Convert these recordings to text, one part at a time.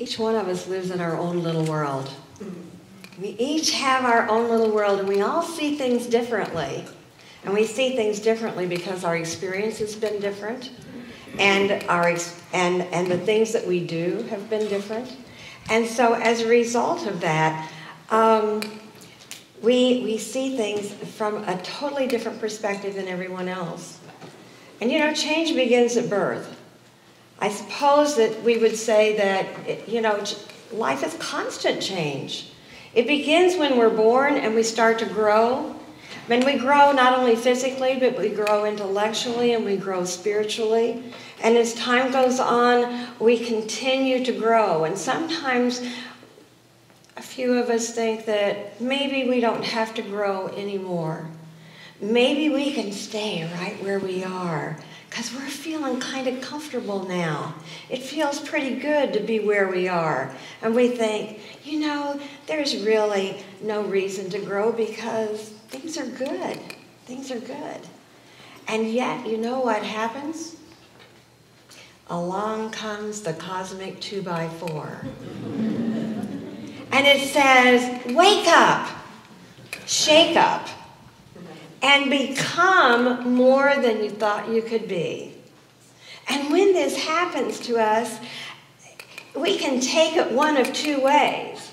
Each one of us lives in our own little world. We each have our own little world, and we all see things differently. And we see things differently because our experience has been different, and the things that we do have been different. And so as a result of that, we see things from a totally different perspective than everyone else. And you know, change begins at birth. I suppose that we would say that, you know, life is constant change. It begins when we're born and we start to grow. When we grow not only physically, but we grow intellectually and we grow spiritually. And as time goes on, we continue to grow. And sometimes a few of us think that maybe we don't have to grow anymore. Maybe we can stay right where we are, because we're feeling kind of comfortable now. It feels pretty good to be where we are. And we think, you know, there's really no reason to grow because things are good. Things are good. And yet, you know what happens? Along comes the cosmic 2x4. And it says, wake up, shake up, and become more than you thought you could be. And when this happens to us, we can take it one of two ways.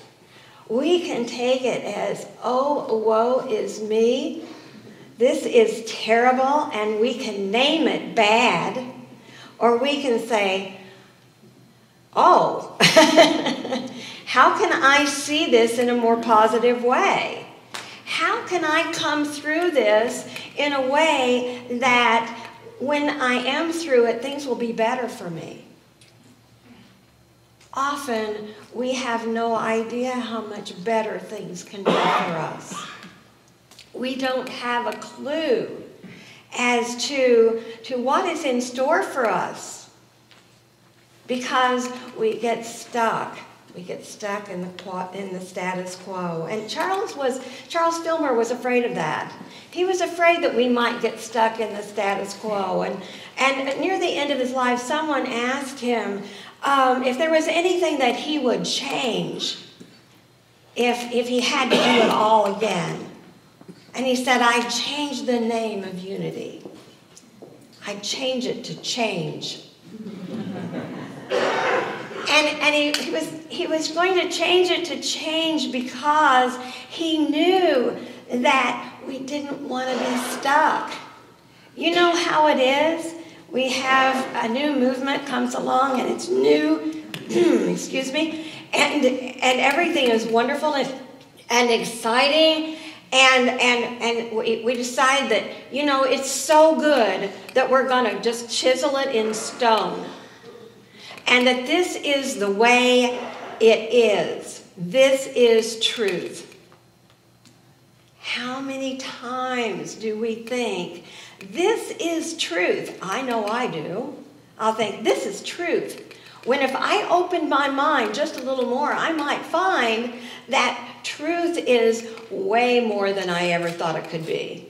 We can take it as, oh, woe is me. This is terrible, and we can name it bad. Or we can say, oh, how can I see this in a more positive way? How can I come through this in a way that when I am through it, things will be better for me? Often, we have no idea how much better things can be for us. We don't have a clue as to what is in store for us because we get stuck. We get stuck in the status quo. And Charles Fillmore was afraid of that. He was afraid that we might get stuck in the status quo. And near the end of his life, someone asked him if there was anything that he would change if he had to do it all again. And he said, I'd change the name of unity. I'd change it to change. And he was going to change it to change because he knew that we didn't want to be stuck. You know how it is? We have a new movement comes along and it's new, excuse me, and everything is wonderful and exciting. And we decide that, you know, it's so good that we're going to just chisel it in stone. And that this is the way it is. This is truth. How many times do we think, this is truth? I know I do. I'll think, this is truth. When if I opened my mind just a little more, I might find that truth is way more than I ever thought it could be.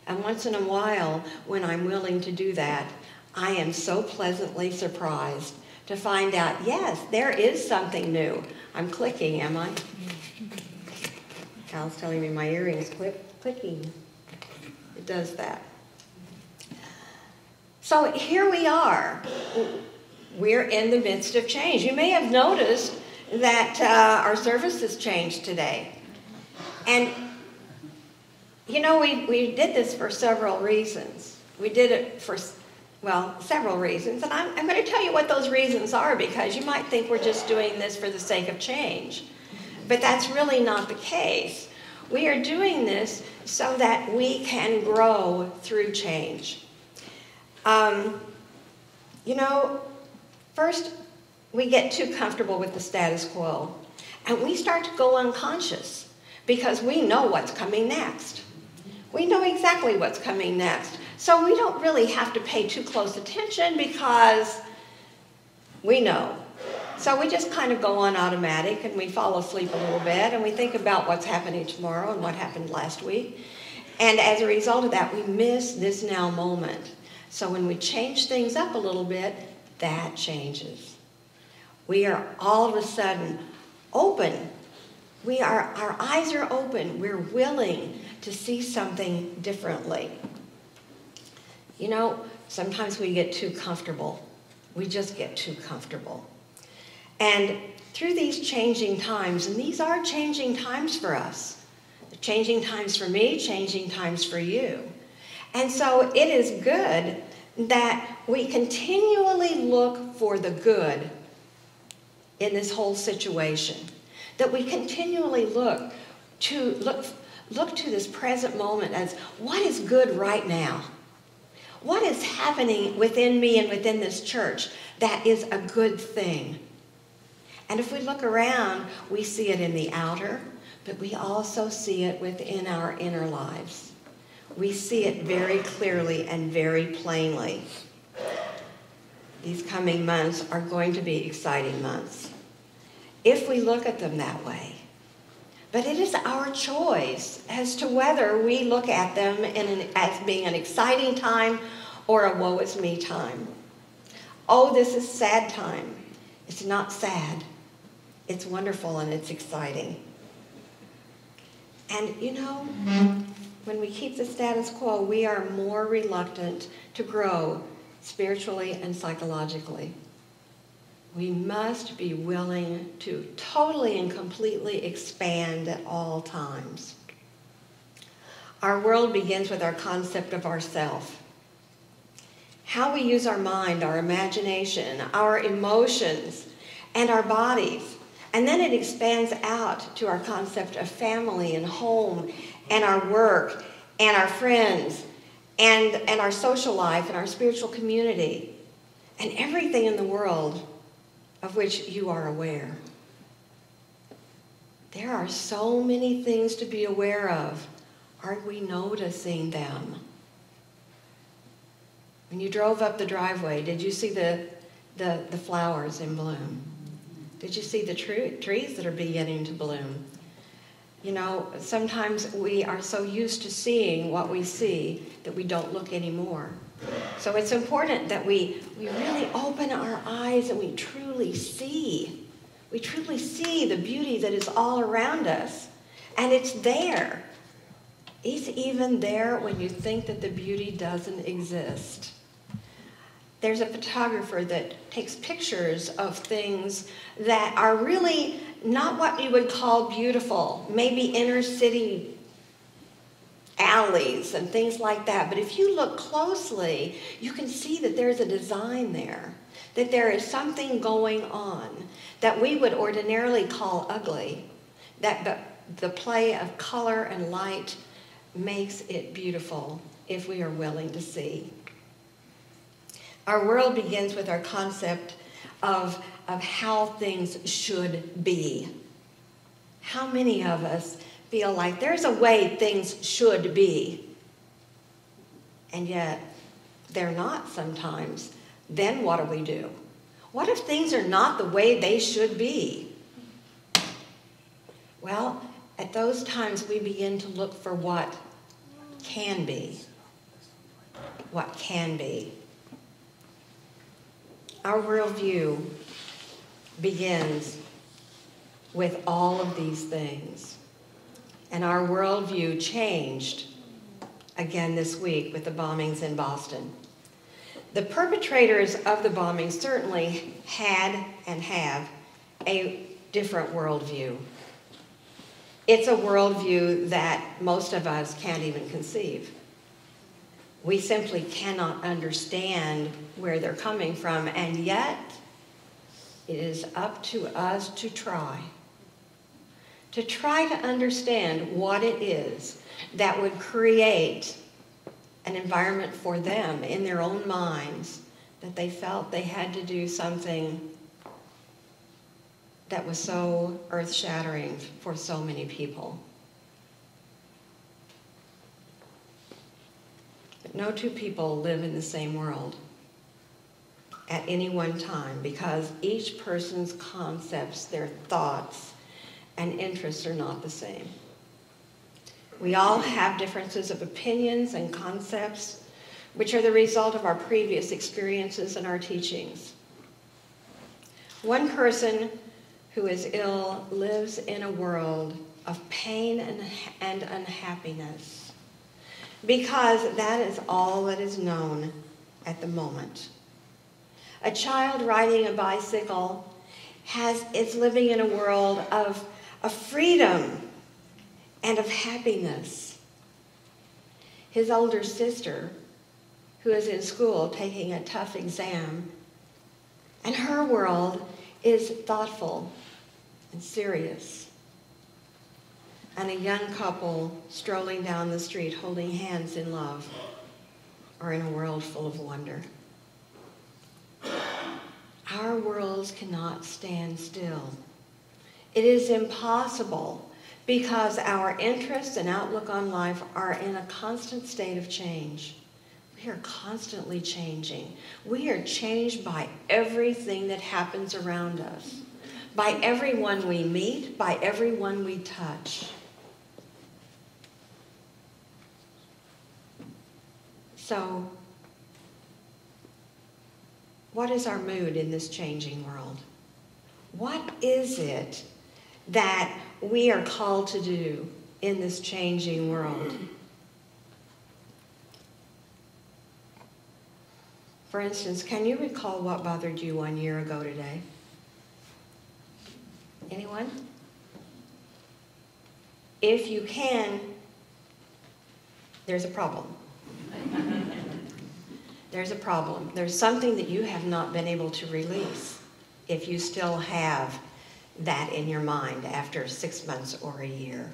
And once in a while, when I'm willing to do that, I am so pleasantly surprised to find out, yes, there is something new. I'm clicking, am I? Cal's telling me my earring's clicking. It does that. So here we are. We're in the midst of change. You may have noticed that our service has changed today. And, you know, we did this for several reasons. We did it for, well, several reasons. And I'm going to tell you what those reasons are, because you might think we're just doing this for the sake of change. But that's really not the case. We are doing this so that we can grow through change. You know, first, we get too comfortable with the status quo. And we start to go unconscious because we know what's coming next. We know exactly what's coming next. So we don't really have to pay too close attention because we know. So we just kind of go on automatic and we fall asleep a little bit and we think about what's happening tomorrow and what happened last week. And as a result of that, we miss this now moment. So when we change things up a little bit, that changes. We are all of a sudden open. Our eyes are open. We're willing to see something differently. You know, sometimes we get too comfortable. We just get too comfortable. And through these changing times, and these are changing times for us, changing times for me, changing times for you. And so it is good that we continually look for the good in this whole situation. That we continually look to this present moment as what is good right now? What is happening within me and within this church that is a good thing? And if we look around, we see it in the outer, but we also see it within our inner lives. We see it very clearly and very plainly. These coming months are going to be exciting months, if we look at them that way. But it is our choice as to whether we look at them as being an exciting time or a woe is me time. Oh, this is sad time. It's not sad. It's wonderful and it's exciting. And you know, when we keep the status quo, we are more reluctant to grow spiritually and psychologically. We must be willing to totally and completely expand at all times. Our world begins with our concept of ourself. How we use our mind, our imagination, our emotions, and our bodies. And then it expands out to our concept of family and home and our work and our friends and our social life and our spiritual community and everything in the world of which you are aware. There are so many things to be aware of. Aren't we noticing them? When you drove up the driveway, did you see the flowers in bloom? Did you see the trees that are beginning to bloom? You know, sometimes we are so used to seeing what we see that we don't look anymore. So it's important that we really open our eyes and we truly see. We truly see the beauty that is all around us. And it's there. It's even there when you think that the beauty doesn't exist. There's a photographer that takes pictures of things that are really not what you would call beautiful, maybe inner city alleys and things like that. But if you look closely, you can see that there's a design there, that there is something going on that we would ordinarily call ugly, that the play of color and light makes it beautiful if we are willing to see. Our world begins with our concept of how things should be. How many of us feel like there's a way things should be, and yet they're not sometimes? Then what do we do? What if things are not the way they should be? Well, at those times we begin to look for what can be. What can be. Our worldview begins with all of these things. And our worldview changed again this week with the bombings in Boston. The perpetrators of the bombing certainly had and have a different worldview. It's a worldview that most of us can't even conceive. We simply cannot understand where they're coming from, and yet it is up to us to try to understand what it is that would create an environment for them in their own minds that they felt they had to do something that was so earth-shattering for so many people. But no two people live in the same world at any one time, because each person's concepts, their thoughts, and interests are not the same. We all have differences of opinions and concepts, which are the result of our previous experiences and our teachings. One person who is ill lives in a world of pain and unhappiness because that is all that is known at the moment. A child riding a bicycle is living in a world of freedom and of happiness. His older sister, who is in school taking a tough exam, and her world is thoughtful and serious. And a young couple strolling down the street holding hands in love are in a world full of wonder. Our worlds cannot stand still. It is impossible because our interests and outlook on life are in a constant state of change. We are constantly changing. We are changed by everything that happens around us, by everyone we meet, by everyone we touch. So, what is our mood in this changing world? What is it that we are called to do in this changing world? For instance, can you recall what bothered you 1 year ago today? Anyone? If you can, there's a problem. There's a problem. There's something that you have not been able to release if you still have that in your mind after 6 months or a year.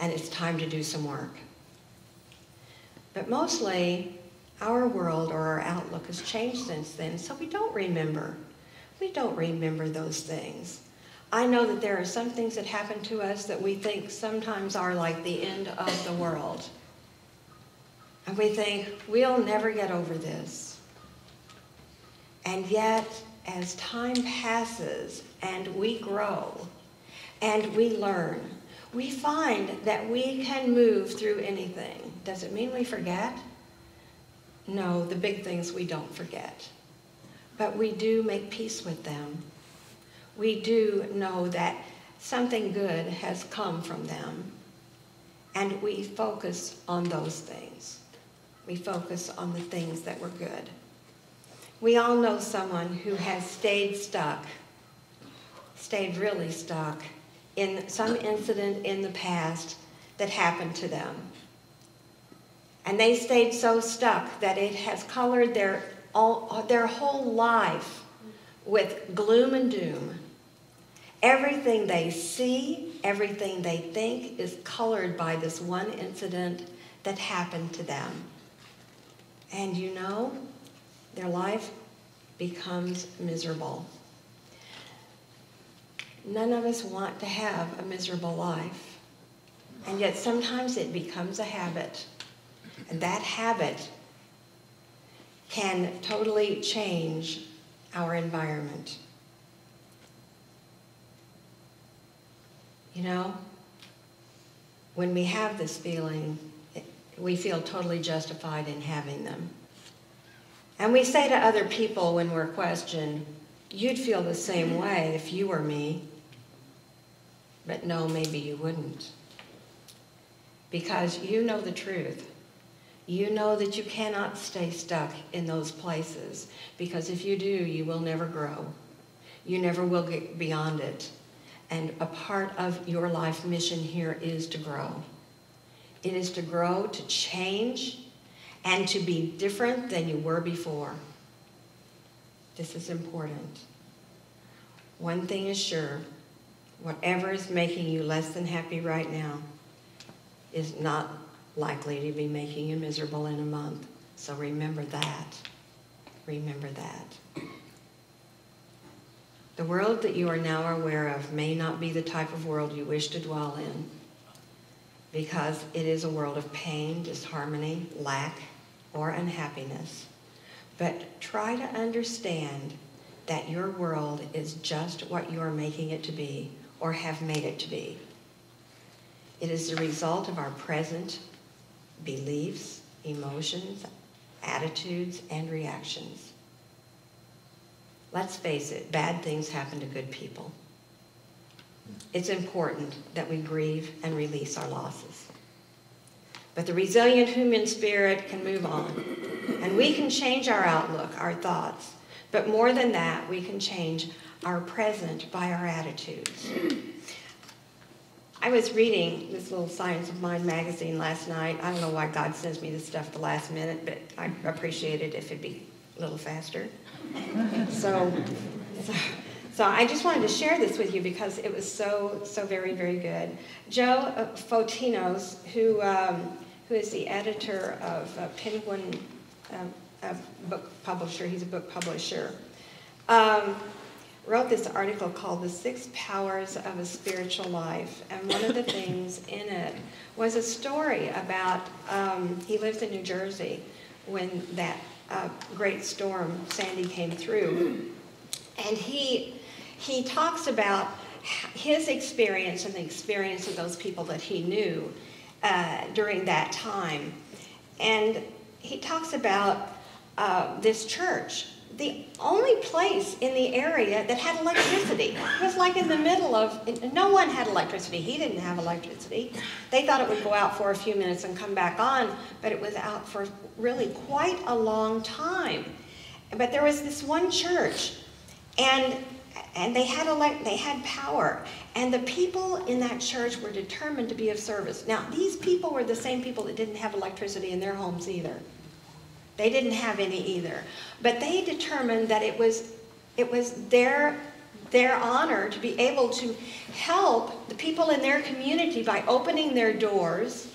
And it's time to do some work. But mostly, our world or our outlook has changed since then, so we don't remember. We don't remember those things. I know that there are some things that happen to us that we think sometimes are like the end of the world. And we think, we'll never get over this. And yet, as time passes and we grow and we learn, we find that we can move through anything. Does it mean we forget? No, the big things we don't forget. But we do make peace with them. We do know that something good has come from them. And we focus on those things. We focus on the things that were good. We all know someone who has stayed really stuck in some incident in the past that happened to them. And they stayed so stuck that it has colored their whole life with gloom and doom. Everything they see, everything they think is colored by this one incident that happened to them. And you know, their life becomes miserable. None of us want to have a miserable life. And yet sometimes it becomes a habit. And that habit can totally change our environment. You know, when we have this feeling, we feel totally justified in having them. And we say to other people when we're questioned, you'd feel the same way if you were me. But no, maybe you wouldn't. Because you know the truth. You know that you cannot stay stuck in those places. Because if you do, you will never grow. You never will get beyond it. And a part of your life mission here is to grow. It is to grow, to change, and to be different than you were before. This is important. One thing is sure, whatever is making you less than happy right now is not likely to be making you miserable in a month. So remember that. Remember that. The world that you are now aware of may not be the type of world you wish to dwell in, because it is a world of pain, disharmony, lack, or unhappiness. But try to understand that your world is just what you are making it to be, or have made it to be. It is the result of our present beliefs, emotions, attitudes, and reactions. let's face it, bad things happen to good people. It's important that we grieve and release our losses. But the resilient human spirit can move on, and we can change our outlook, our thoughts. But more than that, we can change our present by our attitudes. I was reading this little Science of Mind magazine last night. I don't know why God sends me this stuff at the last minute, but I'd appreciate it if it'd be a little faster. So I just wanted to share this with you because it was so very, very good. Joe Fotinos, who is the editor of Penguin book publisher, he's a book publisher, wrote this article called The 6 Powers of a Spiritual Life. And one of the things in it was a story about, he lives in New Jersey when that great storm, Sandy, came through. And he talks about his experience and the experience of those people that he knew during that time. And he talks about this church, the only place in the area that had electricity. It was like in the middle of, no one had electricity. He didn't have electricity. They thought it would go out for a few minutes and come back on, but it was out for really quite a long time. But there was this one church, and they had power, and the people in that church were determined to be of service. Now, these people were the same people that didn't have electricity in their homes either. They didn't have any either. But they determined that it was their honor to be able to help the people in their community by opening their doors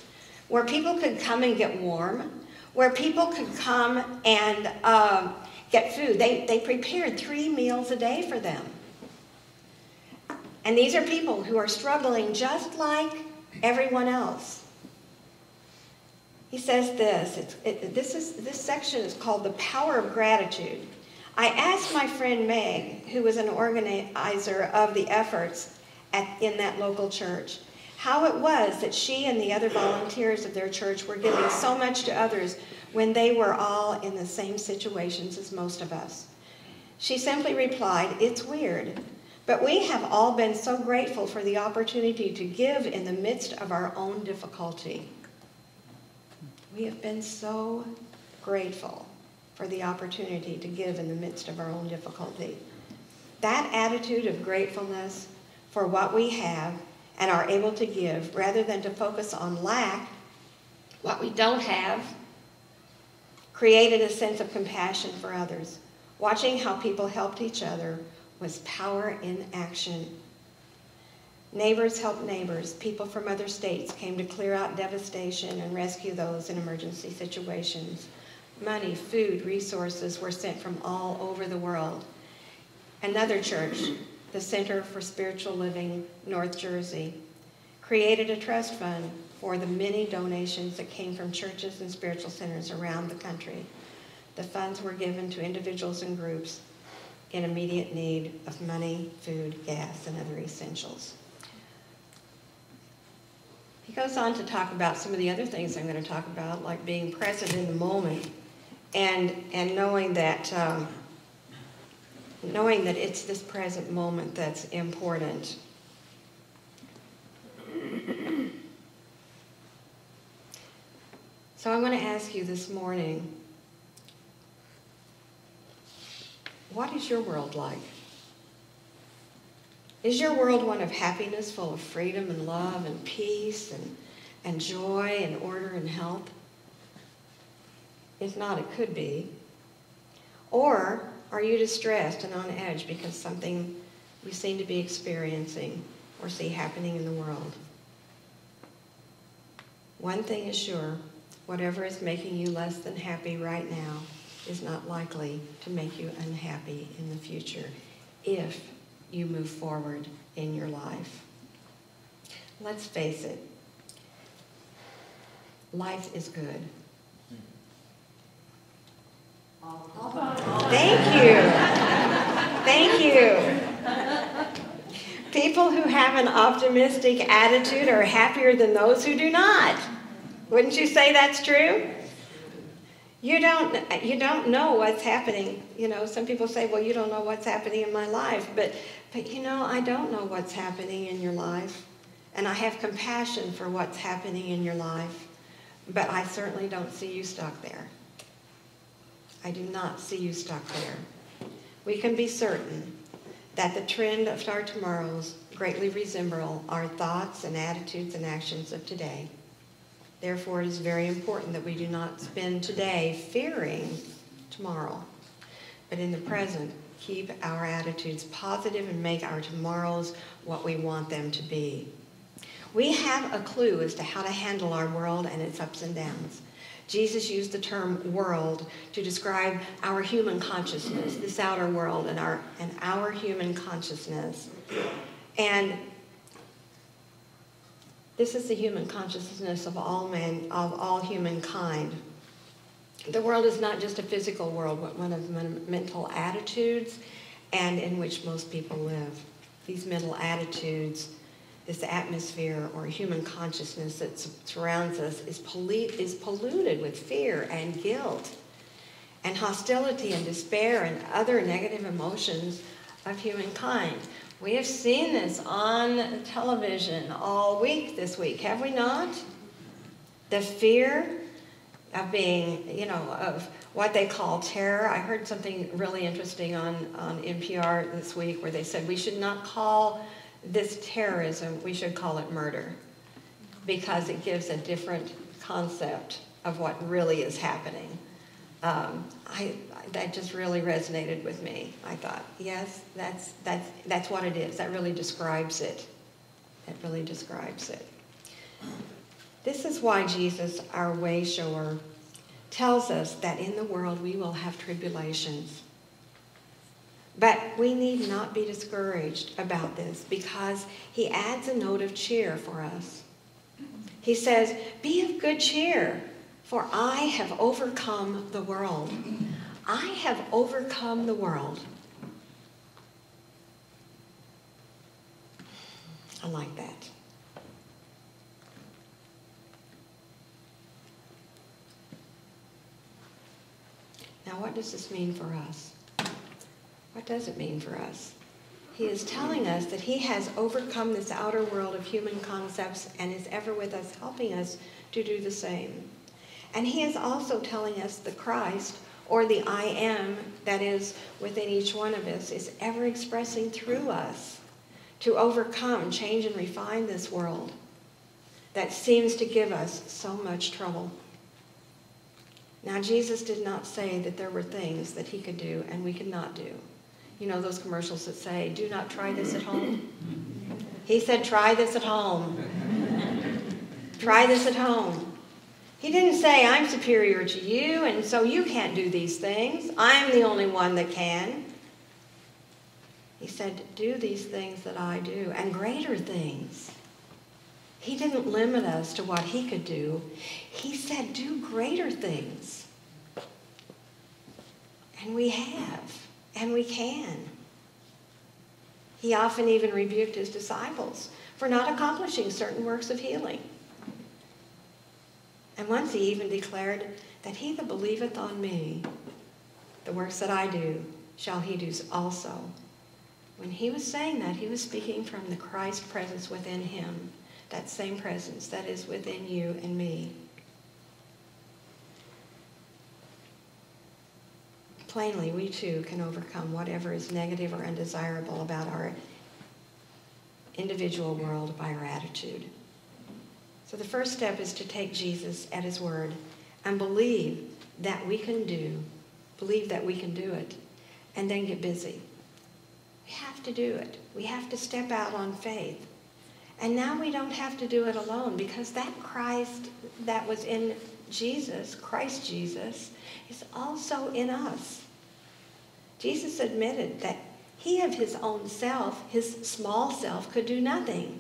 where people could come and get warm, where people could come and get food. They prepared 3 meals a day for them. And these are people who are struggling just like everyone else. He says this, this section is called The Power of Gratitude. I asked my friend Meg, who was an organizer of the efforts in that local church, how it was that she and the other volunteers of their church were giving so much to others when they were all in the same situations as most of us. She simply replied, it's weird, but we have all been so grateful for the opportunity to give in the midst of our own difficulty. We have been so grateful for the opportunity to give in the midst of our own difficulty. That attitude of gratefulness for what we have and are able to give, rather than to focus on lack, what we don't have, created a sense of compassion for others. Watching how people helped each other was power in action. Neighbors helped neighbors. People from other states came to clear out devastation and rescue those in emergency situations. Money, food, resources were sent from all over the world. Another church, the Center for Spiritual Living, North Jersey, created a trust fund for the many donations that came from churches and spiritual centers around the country. The funds were given to individuals and groups in immediate need of money, food, gas, and other essentials. He goes on to talk about some of the other things I'm going to talk about, like being present in the moment and knowing that it's this present moment that's important. So I want to ask you this morning, what is your world like? Is your world one of happiness, full of freedom and love and peace and joy and order and health? If not, it could be. Or are you distressed and on edge because something you seem to be experiencing or see happening in the world? One thing is sure, whatever is making you less than happy right now is not likely to make you unhappy in the future if you move forward in your life. Let's face it, life is good. Thank you. Thank you. People who have an optimistic attitude are happier than those who do not. Wouldn't you say that's true? You don't know what's happening. Some people say, well, you don't know what's happening in my life. But I don't know what's happening in your life. And I have compassion for what's happening in your life. But I certainly don't see you stuck there. I do not see you stuck there. We can be certain that the trend of our tomorrows greatly resemble our thoughts and attitudes and actions of today. Therefore, it is very important that we do not spend today fearing tomorrow, but in the present, keep our attitudes positive and make our tomorrows what we want them to be. We have a clue as to how to handle our world and its ups and downs. Jesus used the term world to describe our human consciousness, this outer world and our human consciousness. And this is the human consciousness of all humankind. The world is not just a physical world, but one of mental attitudes and in which most people live. These mental attitudes, this atmosphere or human consciousness that surrounds us is polluted with fear and guilt and hostility and despair and other negative emotions of humankind. We have seen this on television all week this week, have we not? The fear of being, of what they call terror. I heard something really interesting on NPR this week where they said we should not call this terrorism, we should call it murder, because it gives a different concept of what really is happening. That just really resonated with me. I thought, yes, that's what it is. That really describes it. That really describes it. This is why Jesus, our way shower, tells us that in the world we will have tribulations. But we need not be discouraged about this because he adds a note of cheer for us. He says, be of good cheer, for I have overcome the world. I have overcome the world. I like that. Now, what does this mean for us? What does it mean for us? He is telling us that he has overcome this outer world of human concepts and is ever with us, helping us to do the same. And he is also telling us the Christ, or the I am that is within each one of us, is ever expressing through us to overcome, change, and refine this world that seems to give us so much trouble. Now, Jesus did not say that there were things that he could do and we could not do. You know those commercials that say, do not try this at home? He said, try this at home. Try this at home. He didn't say, I'm superior to you, and so you can't do these things. I'm the only one that can. He said, do these things that I do, and greater things. He didn't limit us to what he could do. He said, do greater things. And we have, and we can. He often even rebuked his disciples for not accomplishing certain works of healing. And once he even declared that he that believeth on me, the works that I do, shall he do also. When he was saying that, he was speaking from the Christ presence within him, that same presence that is within you and me. Plainly, we too can overcome whatever is negative or undesirable about our individual world by our attitude. So the first step is to take Jesus at his word and believe that we can do it, and then get busy. We have to do it. We have to step out on faith. And now we don't have to do it alone, because that Christ that was in Jesus, Christ Jesus, is also in us. Jesus admitted that he of his own self, his small self, could do nothing.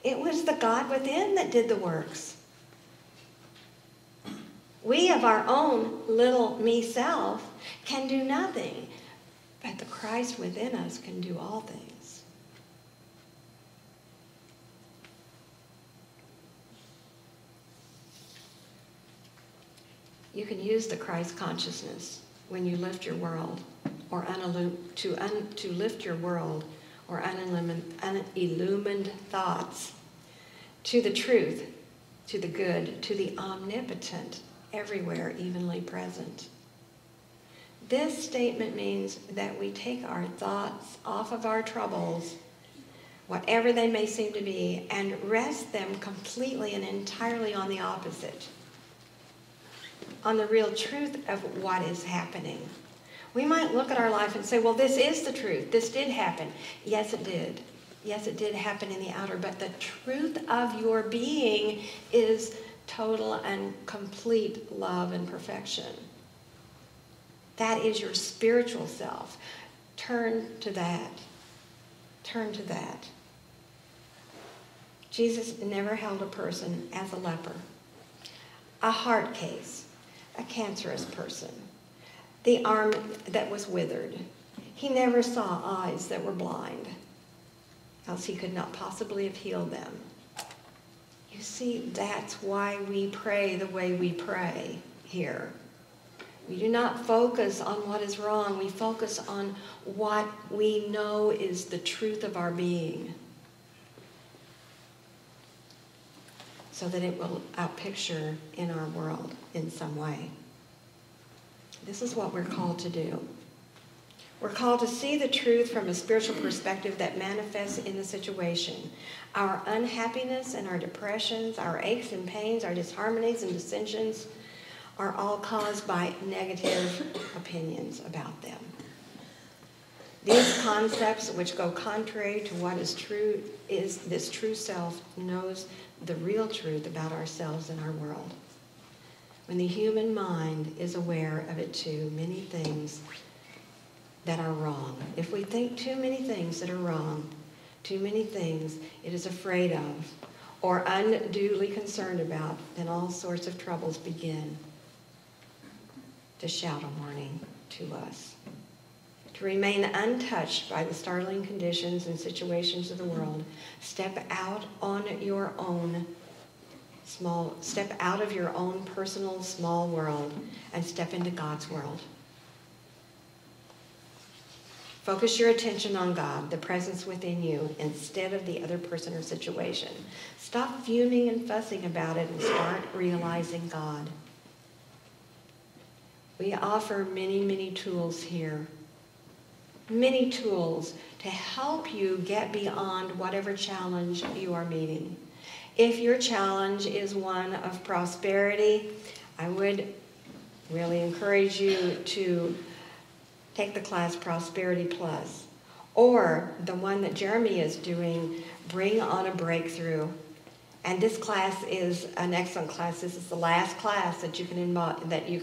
It was the God within that did the works. We of our own little me self can do nothing, but the Christ within us can do all things. You can use the Christ consciousness when you lift your world, or to lift your world, or unillumined thoughts to the truth, to the good, to the omnipotent, everywhere evenly present. This statement means that we take our thoughts off of our troubles, whatever they may seem to be, and rest them completely and entirely on the opposite, on the real truth of what is happening. We might look at our life and say, well, this is the truth. This did happen. Yes, it did. Yes, it did happen in the outer, but the truth of your being is total and complete love and perfection. That is your spiritual self. Turn to that. Turn to that. Jesus never held a person as a leper, a heart case, a cancerous person, the arm that was withered. He never saw eyes that were blind, else he could not possibly have healed them. You see, that's why we pray the way we pray here. We do not focus on what is wrong. We focus on what we know is the truth of our being, so that it will outpicture in our world in some way. This is what we're called to do. We're called to see the truth from a spiritual perspective that manifests in the situation. Our unhappiness and our depressions, our aches and pains, our disharmonies and dissensions are all caused by negative opinions about them. These concepts which go contrary to what is true is this true self knows the real truth about ourselves and our world. When the human mind is aware of it too many things that are wrong. If we think too many things that are wrong, too many things it is afraid of or unduly concerned about, then all sorts of troubles begin to shout a warning to us. To remain untouched by the startling conditions and situations of the world, step out of your own personal small world and step into God's world. Focus your attention on God, the presence within you, instead of the other person or situation. Stop fuming and fussing about it and start realizing God. We offer many, many tools here. Many tools to help you get beyond whatever challenge you are meeting. If your challenge is one of prosperity, I would really encourage you to take the class Prosperity Plus, or the one that Jeremy is doing, Bring on a Breakthrough. And this class is an excellent class. This is the last class that you can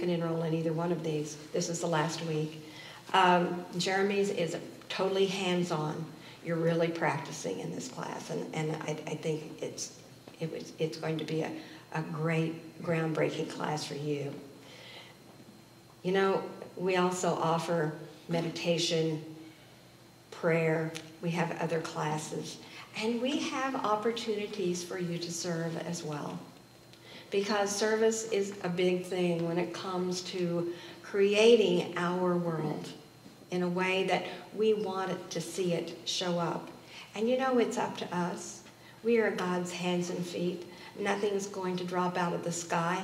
enroll in either one of these. This is the last week. Jeremy's is totally hands-on. You're really practicing in this class, and I think it's going to be a great, groundbreaking class for you. You know, we also offer meditation, prayer. We have other classes. And we have opportunities for you to serve as well. Because service is a big thing when it comes to creating our world in a way that we want it to see it show up. And you know, it's up to us. We are God's hands and feet. Nothing's going to drop out of the sky.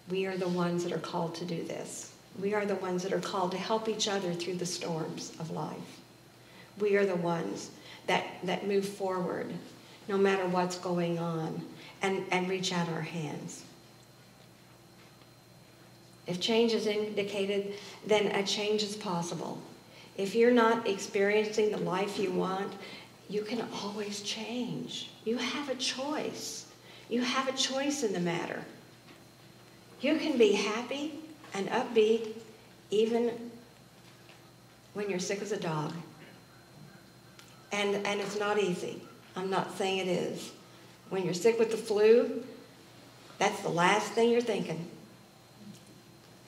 We are the ones that are called to do this. We are the ones that are called to help each other through the storms of life. We are the ones that move forward no matter what's going on and reach out our hands. If change is indicated, then a change is possible. If you're not experiencing the life you want, you can always change. You have a choice. You have a choice in the matter. You can be happy and upbeat even when you're sick as a dog. And it's not easy. I'm not saying it is. When you're sick with the flu, that's the last thing you're thinking.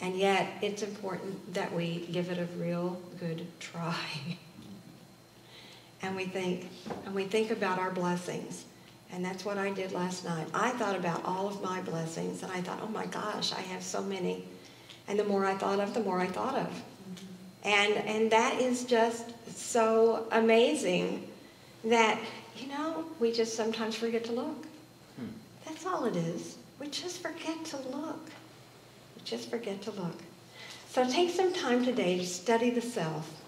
And yet, it's important that we give it a real good try. And we think about our blessings. And that's what I did last night. I thought about all of my blessings, and I thought, oh my gosh, I have so many. And the more I thought of, the more I thought of. And that is just so amazing that, we just sometimes forget to look. That's all it is. We just forget to look. We just forget to look. So take some time today to study the self,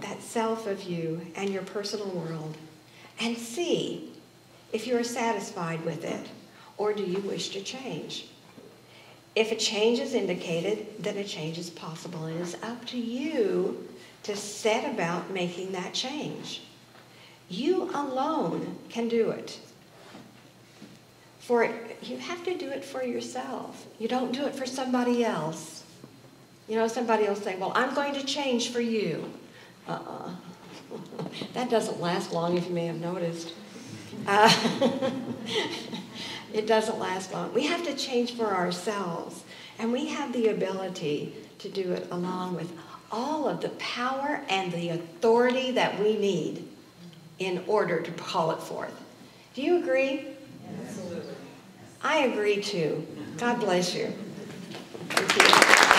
that self of you and your personal world, and see if you're satisfied with it, or do you wish to change. If a change is indicated, then a change is possible, and it's up to you to set about making that change. You alone can do it. You have to do it for yourself. You don't do it for somebody else. Somebody will say, well, I'm going to change for you. That doesn't last long, if you may have noticed. It doesn't last long. We have to change for ourselves. And we have the ability to do it along with all of the power and the authority that we need in order to call it forth. Do you agree? Absolutely. I agree too. God bless you. Thank you.